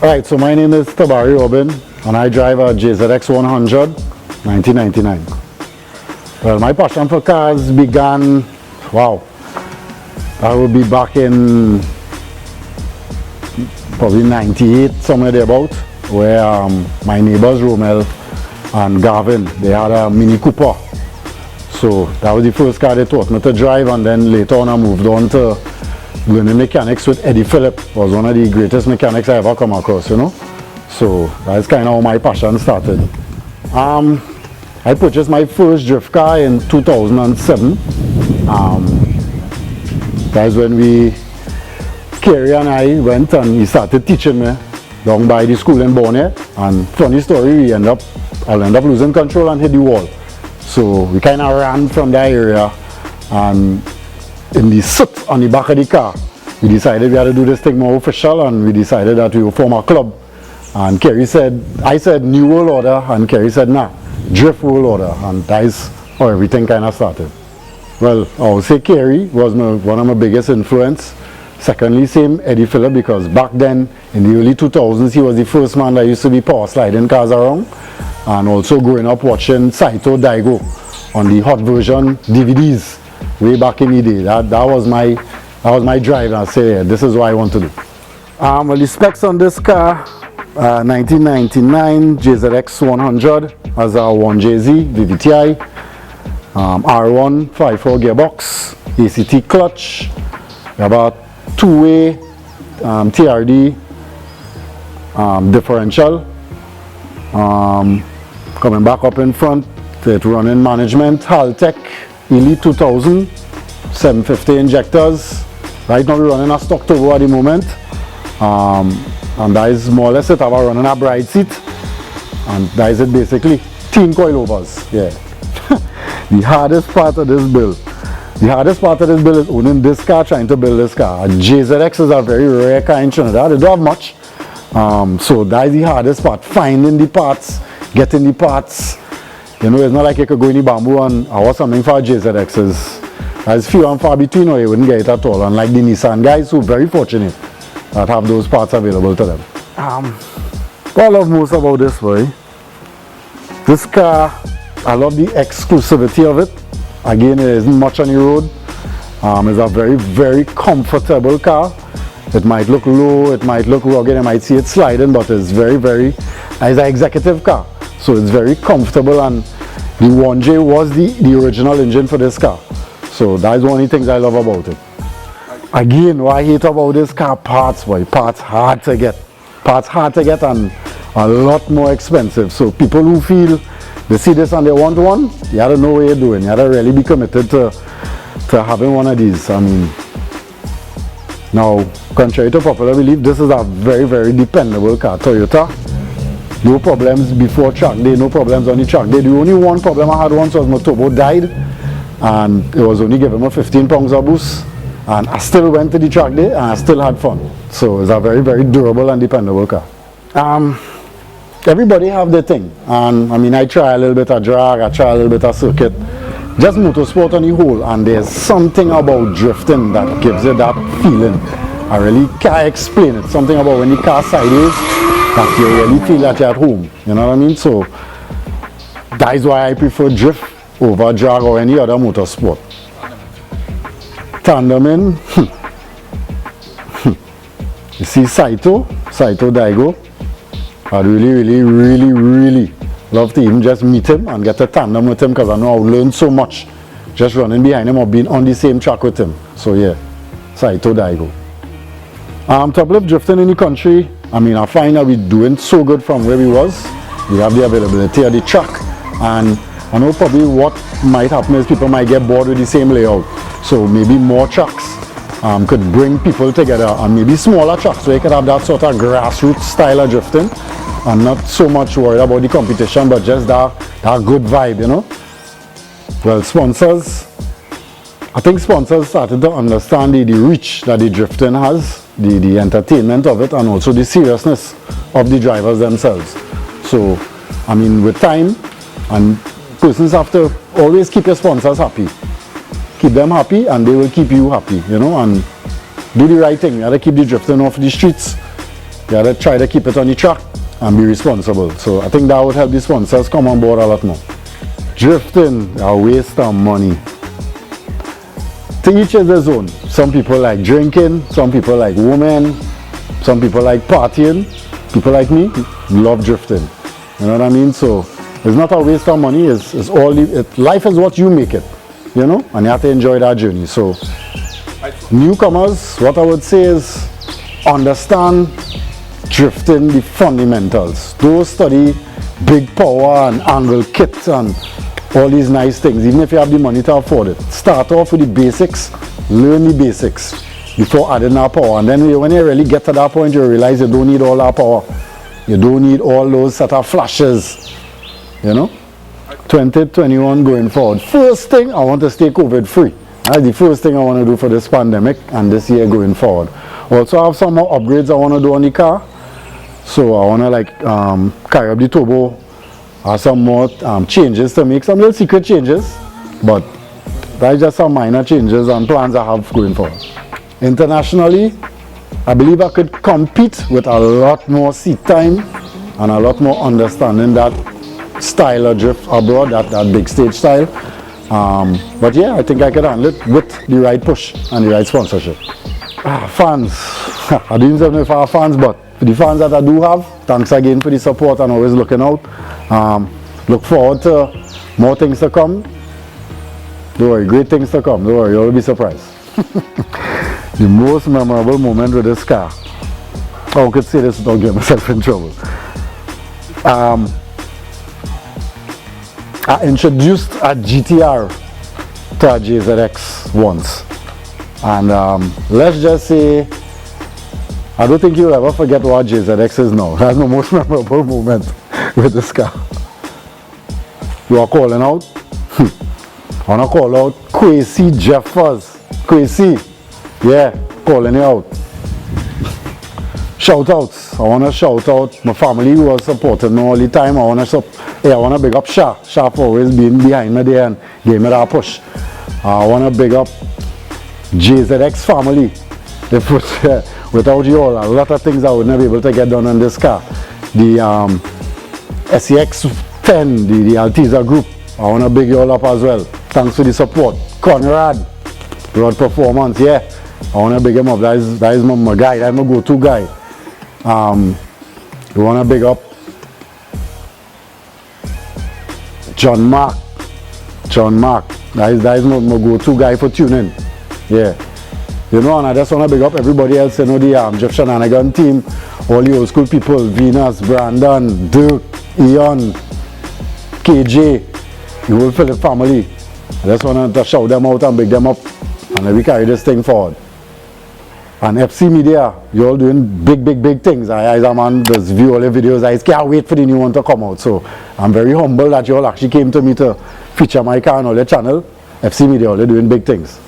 Alright, so my name is Tabari Aubin and I drive a JZX100 1999. Well, my passion for cars began, I would be back in probably 98, somewhere thereabout, where my neighbors Romel and Gavin, they had a Mini Cooper. So that was the first car they taught me to drive, and then later on I moved on to learning mechanics with Eddie Phillip. Was one of the greatest mechanics I ever come across, you know. So that's kind of how my passion started. I purchased my first drift car in 2007. That's when Kerry and I went and he started teaching me down by the school in Bonnet. And funny story, I'll end up losing control and hit the wall. So we kind of ran from that area, and in the soot on the back of the car, we decided we had to do this thing more official, and we decided that we would form a club. And I said New World Order, and Kerry said nah, Drift World Order, and that's how everything kind of started. Well, I would say Kerry was one of my biggest influence. Secondly, same Eddie Phillip, because back then in the early 2000s he was the first man that used to be power sliding cars around, and also growing up watching Saito Daigo on the hot version DVDs way back in the day. That was my drive, and I say, yeah, this is what I want to do. Well, the specs on this car, 1999 JZX100 has a 1JZ VVTi, R1 5.4 gearbox, ACT clutch, about two-way TRD differential. Coming back up in front, it running management, Haltech Elite 2000, 750 injectors. Right now we're running a stock turbo at the moment. And that is more or less it. I was running a bride seat, and that is it basically. 10 coilovers, yeah. The hardest part of this build is owning this car, trying to build this car. A JZX is a very rare car in Trinidad. They don't have much. So that is the hardest part, finding the parts, getting the parts. You know, it's not like you could go in the bamboo and or something for a JZXs. As few and far between, or you wouldn't get it at all. Unlike the Nissan guys, who are very fortunate that have those parts available to them. What I love most about this boy, this car, I love the exclusivity of it. Again, it isn't much on the road. It's a very, very comfortable car. It might look low, it might look rugged, you might see it sliding, but it's very, it's an executive car. So it's very comfortable, and the 1J was the original engine for this car. So that's one of the things I love about it. Again, what I hate about this car, parts, boy. Parts hard to get. Parts hard to get and a lot more expensive. So people who feel they see this and they want one, you have to know what you're doing. You have to really be committed to having one of these. I mean, now, contrary to popular belief, this is a very, very dependable car. Toyota, no problems before track day, no problems on the track day. The only one problem I had once was my turbo died, and it was only giving me 15 pounds of boost. And I still went to the track day and I still had fun. So it's a very, very durable and dependable car. Everybody have their thing. And I mean, I try a little bit of drag, I try a little bit of circuit. Just motorsport on the whole, and there's something about drifting that gives you that feeling. I really can't explain it. Something about when the car sideways that you really feel that you're at home. You know what I mean? So that is why I prefer drift over drag or any other motorsport. Tandeming, you see Saito Daigo. I'd really love to even just meet him and get a tandem with him, because I know I'll learn so much just running behind him or being on the same track with him. So yeah, Saito Daigo. Top lift drifting in the country, I mean, I find that we're doing so good from where we was. We have the availability of the track, and I know probably what might happen is people might get bored with the same layout. So maybe more tracks could bring people together, and maybe smaller tracks where you could have that sort of grassroots style of drifting, and not so much worried about the competition, but just that good vibe, you know. Well, sponsors, I think sponsors started to understand the reach that the drifting has, the entertainment of it, and also the seriousness of the drivers themselves. So, I mean, with time, and persons have to always keep your sponsors happy. Keep them happy and they will keep you happy, you know, and do the right thing. You have to keep the drifting off the streets. gotta try to keep it on the track and be responsible. So I think that would help the sponsors come on board a lot more. Drifting, a waste of money. To each is his own. Some people like drinking, some people like women, some people like partying. People like me love drifting. You know what I mean? So it's not a waste of money. It's all life is what you make it. You know, and you have to enjoy that journey. So newcomers, what I would say is understand drifting, the fundamentals. Don't study big power and angle kits and all these nice things, even if you have the money to afford it. Start off with the basics, learn the basics before adding that power. And then when you really get to that point, you realize you don't need all that power. You don't need all those set of flashes, you know. 2021 going forward. First thing, I want to stay COVID free. That's the first thing I want to do for this pandemic and this year going forward. Also, I have some more upgrades I want to do on the car. So I want to like carry up the turbo, some more changes to make, some little secret changes, but that's just some minor changes and plans I have going forward. Internationally, I believe I could compete with a lot more seat time and a lot more understanding that style of drift abroad, that big stage style. But yeah, I think I could handle it with the right push and the right sponsorship. Fans, I don't even know if I have fans, but for the fans that I do have, thanks again for the support and always looking out. Look forward to more things to come. Don't worry, great things to come. Don't worry, you'll be surprised. The most memorable moment with this car. Oh, I could say this without getting myself in trouble. I introduced a GTR to a JZX once. And let's just say, I don't think you'll ever forget what JZX is now. That's the most memorable moment with this car. You are calling out? I want to call out Quasi Jeffers. Quasi, yeah, calling you out. Shout outs. I want to shout out my family who was supporting me all the time. I want to big up Sha. Sha for always being behind me there and gave me that push. I want to big up JZX family. Without you all, a lot of things I would not be able to get done on this car. The SEX10, the Altiza group, I want to big you all up as well. Thanks for the support. Conrad, Road Performance, yeah. I want to big him up. That is my guy. That's my go-to guy. We want to big up John Mark. John Mark. That is my go-to guy for tuning. Yeah. You know, and I just want to big up everybody else, you know, the Jeff Shenanigan team, all the old school people, Venus, Brandon, Dirk, Ian, KJ, the whole Philip family. I just want to shout them out and big them up, and let me carry this thing forward. And FC Media, you all doing big things. As a man does view all the videos, I can't wait for the new one to come out. So I'm very humble that you all actually came to me to feature my car on all the channel. FC Media, all they're doing big things.